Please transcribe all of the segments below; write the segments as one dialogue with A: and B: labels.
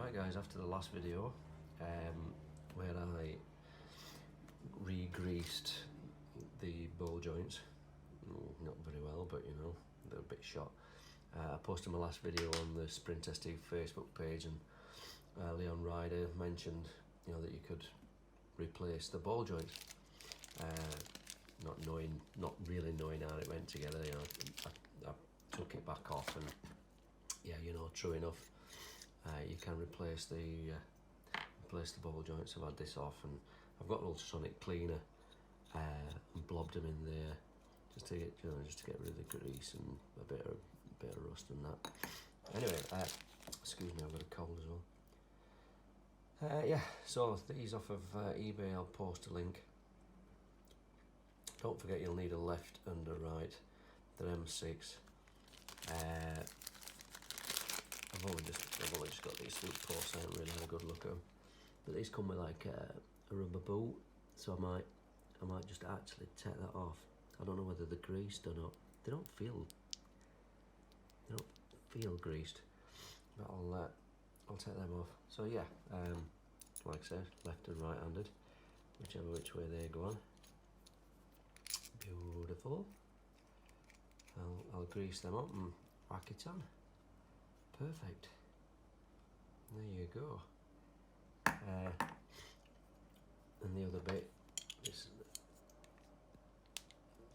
A: Right guys, after the last video where I re-greased the ball joints, not very well, but you know, they're a bit shot. I posted my last video on the Sprint ST Facebook page, and Leon Ryder mentioned, you know, that you could replace the ball joints. Not really knowing how it went together, you know, I took it back off, and yeah, you know, true enough, you can replace the ball joints. I've had this off, and I've got an ultrasonic cleaner and blobbed them in there just to get, you know, just to get rid of the grease and a bit of rust and that. Anyway, excuse me, I've got a cold as well. Yeah, so these off of eBay, I'll post a link. Don't forget you'll need a left and a right. They're M6. I've only just got these through the post. I haven't really had a good look at them. But these come with like a rubber boot, so I might just actually take that off. I don't know whether they're greased or not. They don't feel greased, but I'll take them off. So yeah, like I said, left and right-handed, whichever which way they go on. Beautiful. I'll grease them up and whack it on. Perfect. There you go. And the other bit is,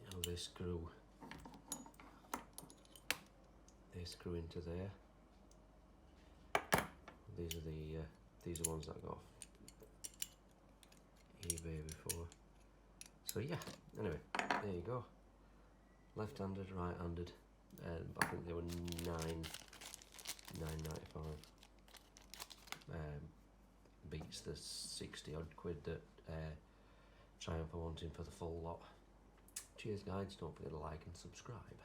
A: you know, they screw into there. These are ones that I got off eBay before. So yeah, anyway, there you go. Left-handed, right-handed, I think they were $9.95. Beats the 60 odd quid that Triumph are wanting for the full lot. Cheers guys, don't forget to like and subscribe.